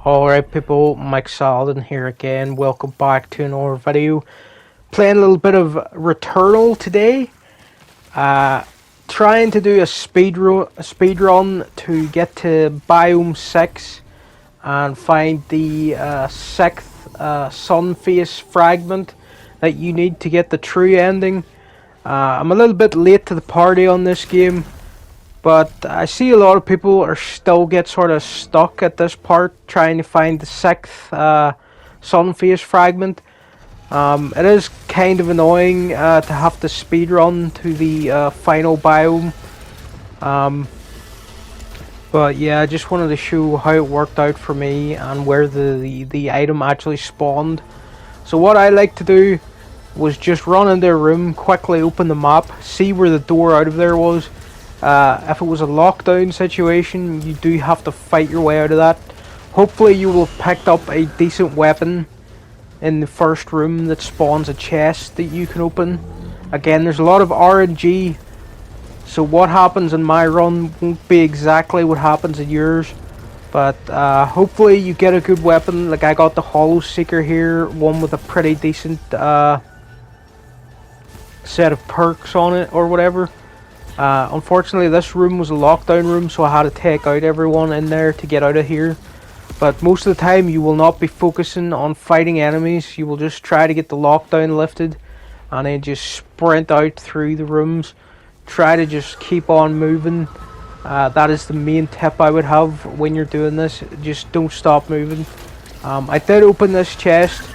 Alright people, Mike Saladin here again. Welcome back to another video. Playing a little bit of Returnal today. Trying to do a speed run to get to Biome 6 and find the 6th Sunface Fragment that you need to get the true ending. I'm a little bit late to the party on this game, but I see a lot of people are still get sort of stuck at this part trying to find the 6th Sunface Fragment. It is kind of annoying to have to speedrun to the final biome. But yeah, I just wanted to show how it worked out for me and where the item actually spawned. So what I like to do was just run into a room, quickly open the map, see where the door out of there was. If it was a lockdown situation, you do have to fight your way out of that. Hopefully you will have picked up a decent weapon in the first room that spawns a chest that you can open. Again, there's a lot of RNG, so what happens in my run won't be exactly what happens in yours. But hopefully you get a good weapon. Like I got the Hollow Seeker here, one with a pretty decent set of perks on it or whatever. Unfortunately this room was a lockdown room, so I had to take out everyone in there to get out of here. But most of the time you will not be focusing on fighting enemies. You will just try to get the lockdown lifted and then just sprint out through the rooms. Try to just keep on moving. That is the main tip I would have when you're doing this. Just don't stop moving. I did open this chest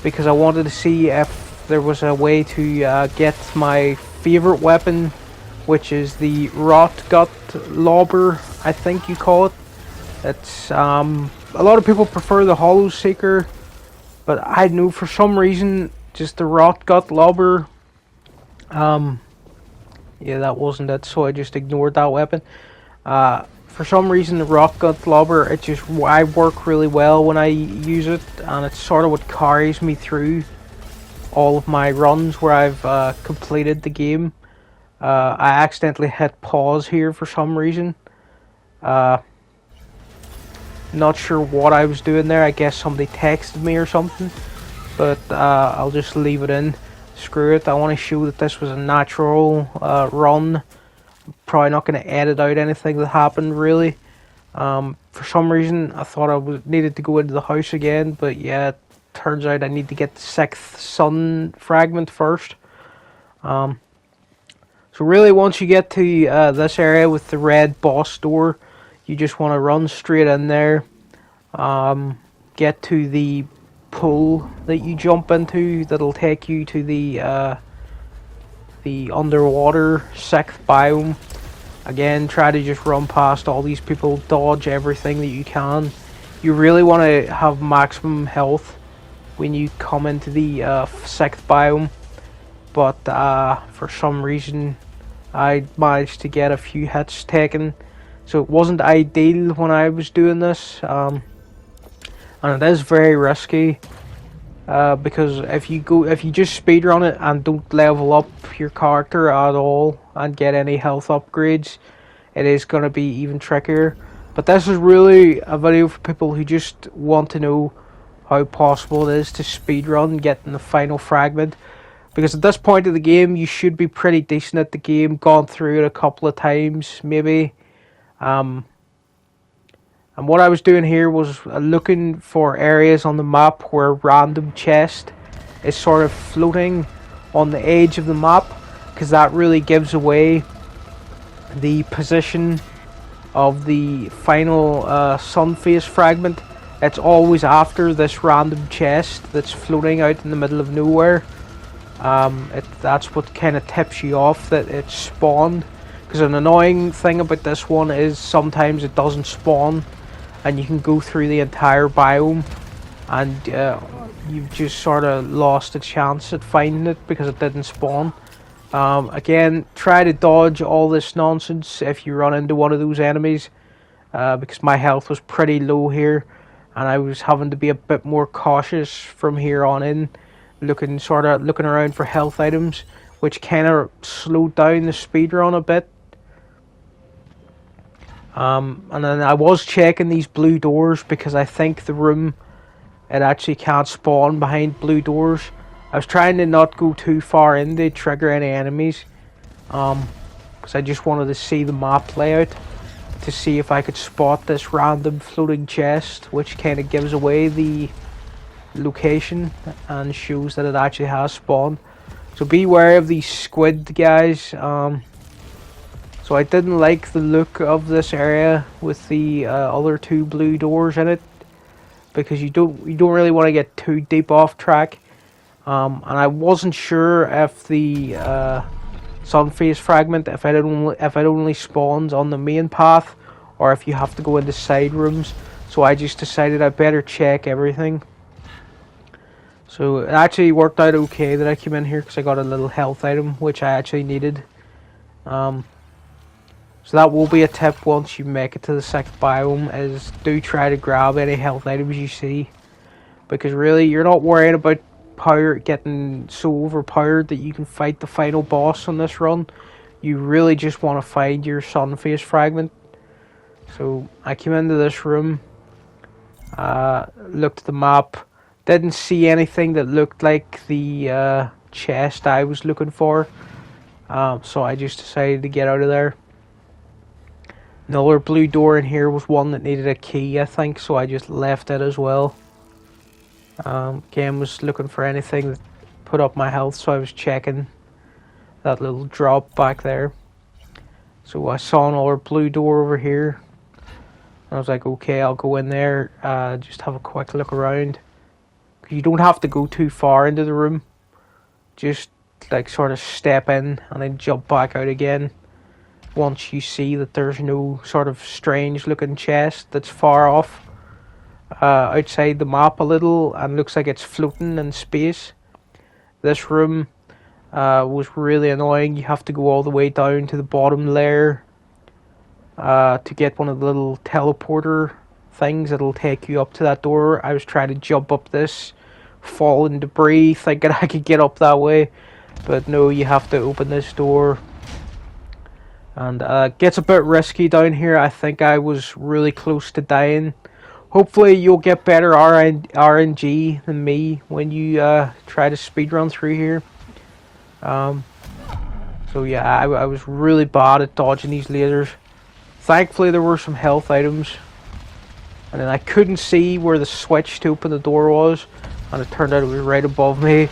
because I wanted to see if there was a way to get my favorite weapon, which is the Rot Gut Lobber, I think you call it. It's a lot of people prefer the Hollow Seeker, but I know for some reason just the Rot Gut Lobber. Yeah, that wasn't it, so I just ignored that weapon. For some reason the Rot Gut Lobber, I work really well when I use it, and it's sort of what carries me through all of my runs where I've completed the game. I accidentally hit pause here for some reason. Not sure what I was doing there. I guess somebody texted me or something. But I'll just leave it in. Screw it. I want to show that this was a natural run. I'm probably not going to edit out anything that happened really. For some reason I thought I needed to go into the house again. But yeah, it turns out I need to get the 6th Sun Fragment first. So really once you get to this area with the red boss door, you just want to run straight in there, get to the pool that you jump into that'll take you to the underwater 6th biome. Again, try to just run past all these people, dodge everything that you can. You really want to have maximum health when you come into the 6th biome. But for some reason I managed to get a few hits taken, so it wasn't ideal when I was doing this, and it is very risky because if you just speedrun it and don't level up your character at all and get any health upgrades, it is going to be even trickier. But this is really a video for people who just want to know how possible it is to speedrun getting the final fragment. Because at this point of the game, you should be pretty decent at the game, gone through it a couple of times, maybe. And what I was doing here was looking for areas on the map where random chest is sort of floating on the edge of the map, because that really gives away the position of the final Sunface Fragment. It's always after this random chest that's floating out in the middle of nowhere. That's what kind of tips you off that it's spawned. Because an annoying thing about this one is sometimes it doesn't spawn, and you can go through the entire biome, and you've just sort of lost a chance at finding it because it didn't spawn. Again, try to dodge all this nonsense if you run into one of those enemies, because my health was pretty low here, and I was having to be a bit more cautious from here on in. Looking around for health items, which kind of slowed down the speed run a bit. And then I was checking these blue doors because I think the room, it actually can't spawn behind blue doors. I was trying to not go too far in to trigger any enemies, because I just wanted to see the map layout to see if I could spot this random floating chest, which kind of gives away the location and shows that it actually has spawned. So beware of these squid guys. So I didn't like the look of this area with the other two blue doors in it, because you don't really want to get too deep off track. And I wasn't sure if the Sunface Fragment, if it only spawns on the main path, or if you have to go into side rooms. So I just decided I better check everything. So it actually worked out okay that I came in here, because I got a little health item which I actually needed. So that will be a tip once you make it to the 6th biome, is do try to grab any health items you see, because really you're not worried about power getting so overpowered that you can fight the final boss on this run. You really just want to find your Sunface Fragment. So I came into this room, looked at the map, didn't see anything that looked like the chest I was looking for, so I just decided to get out of there. Another blue door in here was one that needed a key, I think, so I just left it as well. Again, was looking for anything that put up my health, so I was checking that little drop back there. So I saw another blue door over here. I was like, okay, I'll go in there, just have a quick look around. You don't have to go too far into the room. Just like sort of step in and then jump back out again once you see that there's no sort of strange looking chest that's far off outside the map a little and looks like it's floating in space. This room was really annoying. You have to go all the way down to the bottom layer to get one of the little teleporter things that'll take you up to that door. I was trying to jump up this fallen debris thinking I could get up that way, but no, you have to open this door, and gets a bit risky down here. I think I was really close to dying. Hopefully you'll get better RNG than me when you try to speedrun through here. So yeah, I was really bad at dodging these lasers. Thankfully there were some health items, and then I couldn't see where the switch to open the door was, and it turned out it was right above me,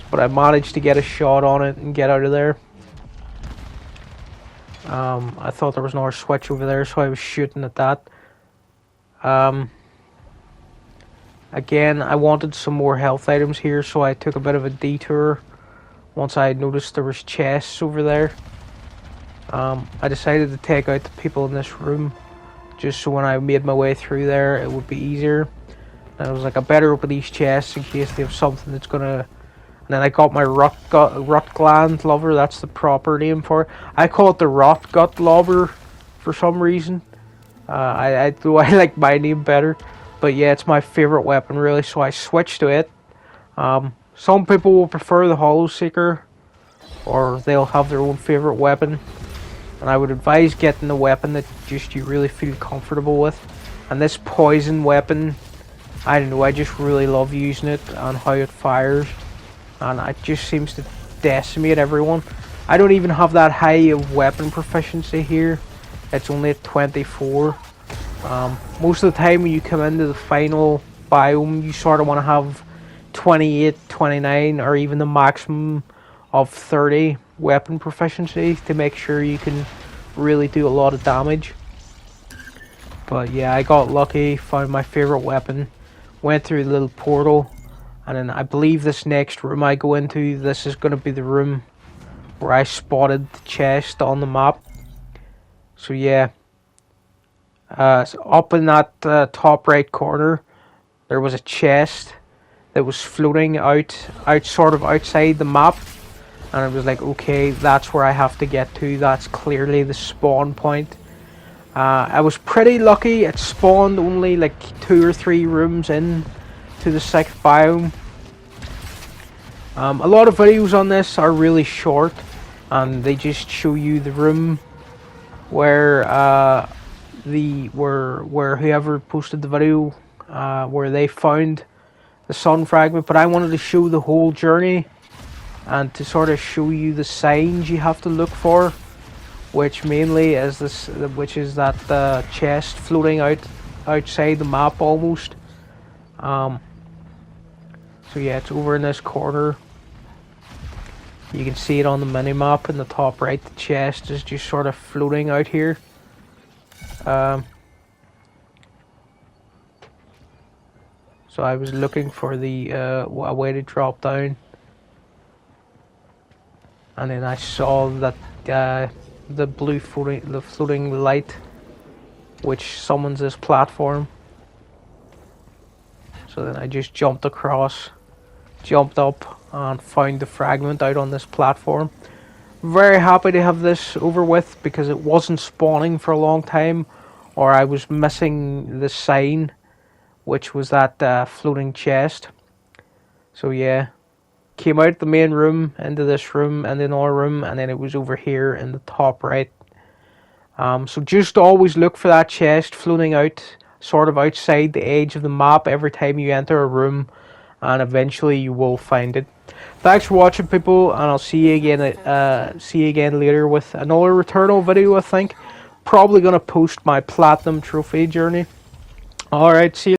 but I managed to get a shot on it and get out of there. I thought there was another switch over there, so I was shooting at that. Again, I wanted some more health items here, so I took a bit of a detour once I noticed there was chests over there. I decided to take out the people in this room, just so when I made my way through there it would be easier. And I was like, I better open these chests in case they have something that's gonna... And then I got my rot gland lover, that's the proper name for it. I call it the rot gut lover for some reason. I like my name better. But yeah, it's my favourite weapon really, so I switched to it. Some people will prefer the Hollow Seeker, or they'll have their own favourite weapon. And I would advise getting the weapon that just you really feel comfortable with. And this poison weapon, I don't know, I just really love using it and how it fires. And it just seems to decimate everyone. I don't even have that high of weapon proficiency here. It's only at 24. Most of the time when you come into the final biome, you sort of want to have 28, 29, or even the maximum of 30 weapon proficiency to make sure you can really do a lot of damage. But yeah, I got lucky, found my favorite weapon, went through the little portal, and then I believe this next room I go into, this is going to be the room where I spotted the chest on the map. So yeah, so up in that top right corner there was a chest that was floating out sort of outside the map, and I was like, okay, that's where I have to get to. That's clearly the spawn point. I was pretty lucky. It spawned only like 2 or 3 rooms in to the 6th biome. A lot of videos on this are really short, and they just show you the room where where whoever posted the video, where they found the sun fragment, but I wanted to show the whole journey and to sort of show you the signs you have to look for, which mainly is that chest floating outside the map almost. So yeah, it's over in this corner. You can see it on the mini map in the top right. The chest is just sort of floating out here. So I was looking for a way to drop down, and then I saw that the floating light, which summons this platform. So then I just jumped across, jumped up, and found the fragment out on this platform. Very happy to have this over with because it wasn't spawning for a long time, or I was missing the sign, which was that floating chest. So yeah, came out the main room, into this room, and then our room, and then it was over here in the top right. So just always look for that chest floating out, sort of outside the edge of the map every time you enter a room, and eventually you will find it. Thanks for watching, people, and I'll see you again later with another Returnal video. I think probably gonna post my platinum trophy journey. All right, see you.